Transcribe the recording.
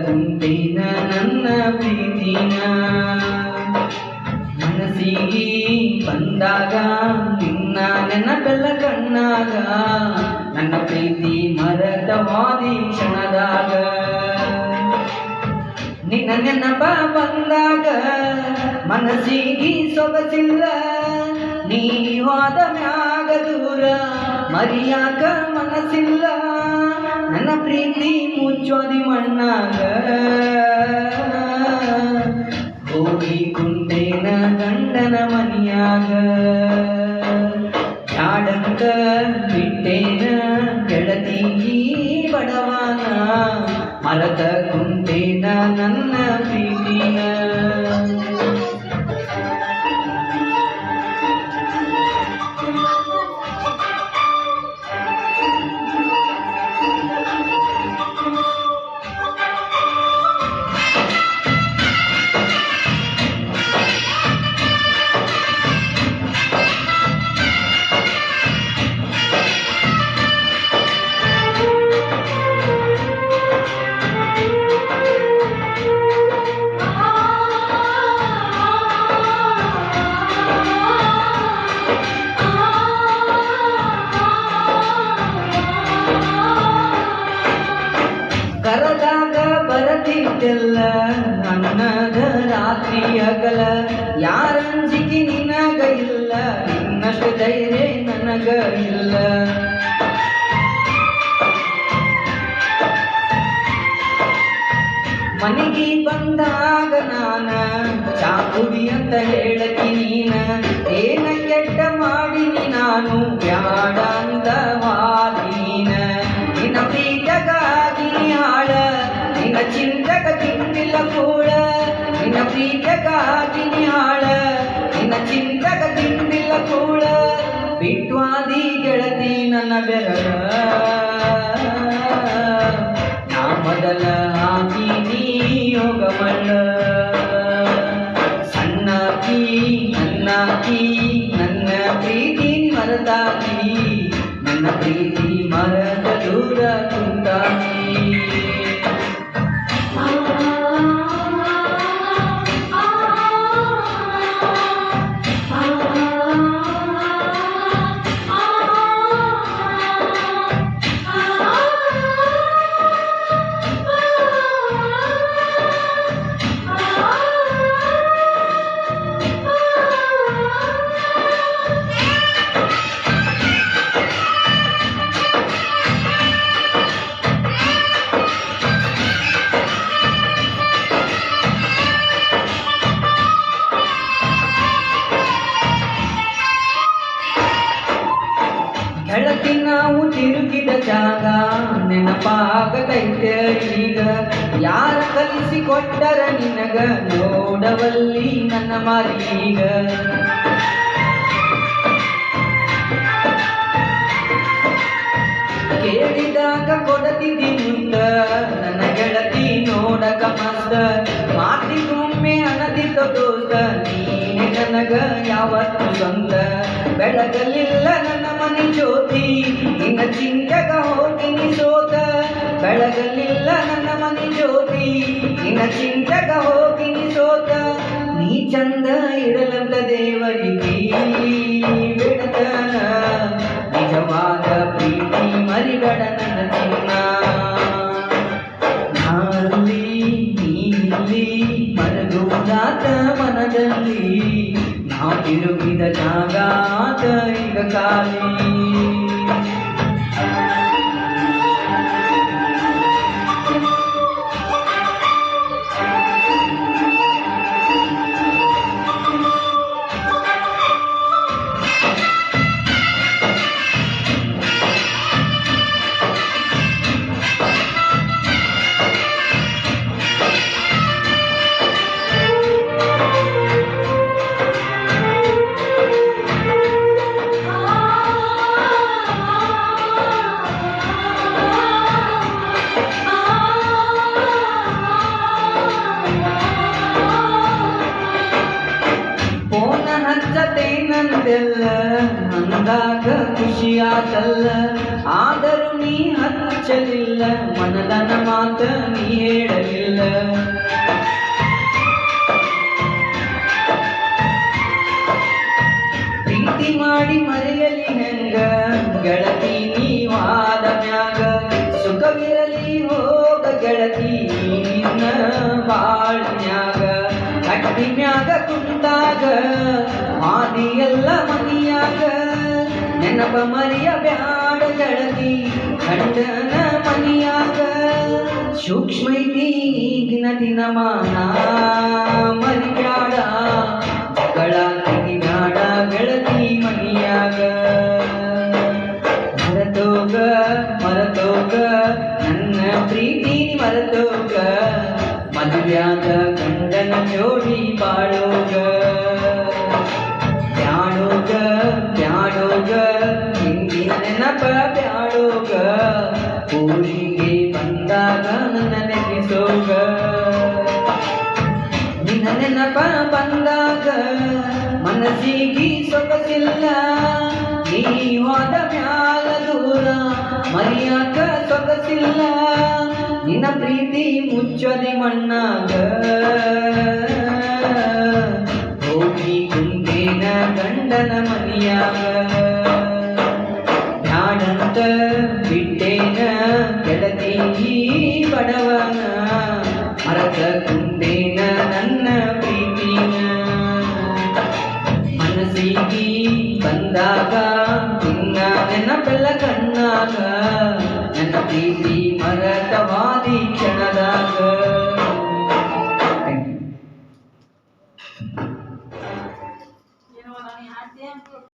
ಕುಂತೇನ ನನ್ನ ಪ್ರೀತಿನ ಮನಸ್ಸಿಗೆ ಬಂದಾಗ ನಿನ್ನ ನೆನಪೆಲ್ಲ ಕಣ್ಣಾಗ ನನ್ನ ಪ್ರೀತಿ ಮರೆತ ವಾದಿ ಕ್ಷಣದಾಗ ನಿನ್ನ ನೆನಪ ಬಂದಾಗ ಮನಸ್ಸಿಗೆ ಸೊಗಸಿಲ್ಲ ನೀ ಹೋದ ಮ್ಯಾಗ ದೂರ ಮರಿಯಾಕ ಮನಸ್ಸಿಲ್ಲ ನನ್ನ ಪ್ರೀತಿ ಮುಚ್ಚೋದಿ ಮಣ್ಣಾಗ ಹೋಗಿ ಕುಂತೇನ ಗಂಡನ ಮನಿಯಾಗ ಯಾಡಂತ ಬಿಟ್ಟೇನ ಗೆಳತಿ ಬಡವಾನ ಮರದ ಕುಂತೇನ ನನ್ನ ಪ್ರೀತಿನ ಕರದಾಗ ಬರದಿದ್ದೆಲ್ಲ ಅನ್ನದ ರಾತ್ರಿ ಹಗಲ ಯಾರಂಜಿಕೆ ನಿನಗ ಇಲ್ಲ ನಿನ್ನಷ್ಟು ಧೈರ್ಯ ನನಗ ಇಲ್ಲ ಮನೆಗೆ ಬಂದಾಗ ನಾನ ಚಾಕುಡಿ ಅಂತ ಹೇಳತಿ ನೀನ ಏನ ಕೆಟ್ಟ ಮಾಡಿನಿ ನಾನು ಬ್ಯಾಡ ಅಂದವಾದಿ ನೀನ ನಿನ್ನ ಪ್ರೀತಗಾಗಿ ಹಾಳ ನಿನ್ನ ಚಿಂತಕ ತಿಂದಿಲ್ಲ ಕೂಡ ನಿನ್ನ ಪ್ರೀತಗಾಗಿ ಹಾಳ ನಿನ್ನ ಚಿಂತಕ ತಿಂದಿಲ್ಲ ಕೂಡ ಬಿಟ್ವಾದಿ ಗೆಳತಿ ನನ್ನ ಬೆರಳ ನಾ ಮೊದಲ ಹಾಕಿನಿ ಯೋಗಮಲ್ಲ ಸಣ್ಣಾಕಿ ನನ್ನಾಕಿ ನನ್ನ ಪ್ರೀತಿ ಮರದಾಕಿ ನನ್ನ ಪ್ರೀತಿ ಮರದ ದೂರ ಕುಂತಾಕಿ ಗೆಳತಿ ನಾವು ತಿರುಗಿದ ಜಾಗ ನೆನಪಾಗತೈತೆ ಈಗ ಯಾರ ಕಲಿಸಿಕೊಟ್ಟರ ನಿನಗ ನೋಡವಲ್ಲಿ ನನ್ನ ಮಾರೀಗ ಕೇಳಿದಾಗ ಕೊಡತಿದ್ದಿ ಮುಂದ ನನ್ನ ಗೆಳತಿ ನೋಡಕ ಮಸ್ತ ಮಾತಿಗೊಮ್ಮೆ ಅನದಿತ ದೋಸ್ತ ನೀನೆ ನನಗ ಯಾವತ್ತು ಸ್ವಂತ ಬೆಳಗಲಿಲ್ಲ ನನ್ನ ಮನೆ ಜ್ಯೋತಿ ನಿನ್ನ ಚಿಂತೆಗ ಹೋಗಿನಿ ಸೋತ ಬೆಳಗಲಿಲ್ಲ ನನ್ನ ಮನೆ ಜ್ಯೋತಿ ನಿನ್ನ ಚಿಂತೆಗ ಹೋಗಿನಿ ಸೋತ ನೀ ಚಂದ ಇರಲಂತ ದೇವರಿಗೆ ಬಿಡತನ ನಿಜವಾದ ಪ್ರೀತಿ ಮರಿಬೇಡ ನನ್ನ ಚಿನ್ನ ನಾನಲ್ಲಿ ನೀಲಿ ಮರಗೋದಾತ ಮನದಲ್ಲಿ ನಾ ತಿರುಗಿದ ಜಾಗಾತ ಈಗ ಖಾಲಿ ಹಚ್ಚತೇನಂದೆಲ್ಲ ಅಂದಾಗ ಖುಷಿಯಾತಲ್ಲ ಆದರೂ ನೀ ಹಚ್ಚಲಿಲ್ಲ ಮನದನ ಮಾತ ನೀ ಹೇಳಲಿಲ್ಲ ಪ್ರೀತಿ ಮಾಡಿ ಮರೆಯಲಿ ಹೆಂಗ ಗೆಳತಿ ನೀವಾದ ಮ್ಯಾಗ ಸುಖವಿರಲಿ ಹೋಗ ಗೆಳತಿ ನಿನ್ನ ಬಾಳ್ನ್ಯಾಗ ಕಟ್ಟಿ ಮ್ಯಾಗ ಕುಂತಾಗ ಹಾದಿಯೆಲ್ಲ ಮನಿಯಾಗ ನೆನಪ ಮರಿಯ ಬ್ಯಾಡ ಗೆಳತಿ ಗಂಡನ ಮನಿಯಾಗ ಸೂಕ್ಷ್ಮೈತಿ ಈಗಿನ ದಿನಮಾನ ಮರಿಬ್ಯಾಡ ಜಗಳ ತೆಗಿಬ್ಯಾಡ ಗೆಳತಿ ಮನಿಯಾಗ ಮರತೋಗ ಮರತೋಗ ನನ್ನ ಪ್ರೀತಿ ಮರತೋಗ ಮದುವ್ಯಾದ ಗಂಡನ ಜೋಡಿ ಬಾಳೋಗ ಬ್ಯಾಡೋಗ ಬ್ಯಾಡೋಗ ಹಿಂದಿನ ನೆನಪ ಬ್ಯಾಡೋಗ ಊರಿಗೆ ಬಂದಾಗ ನನ್ನ ನೆನೆಸೋಗ ನಿನ್ನ ನೆನಪ ಬಂದಾಗ ಮನಸ್ಸಿಗೆ ಸೊಗಸಿಲ್ಲ ನೀ ಹೋದ ಮ್ಯಾಲ ದೂರ ಮರಿಯಾಕ ಸೊಗಸಿಲ್ಲ ನಿನ್ನ ಪ್ರೀತಿ ಮುಚ್ಚದಿ ಮಣ್ಣಾಗ ಹೋಗಿ ಕುಂತೇನ ಗಂಡನ ಮನಿಯಾಗ ಬ್ಯಾಡಂತ ಬಿಟ್ಟೇನ ಗೆಳತಿ ಬಡವನ ಮರತ ಕುಂತೇನ ನನ್ನ ಪ್ರೀತಿನ ಮನಸ್ಸಿಗೆ ಬಂದಾಗ ನಿನ್ನ ನೆನಪೆಲ್ಲ ಕಣ್ಣಾಗ ನನ್ನ ಪ್ರೀತಿ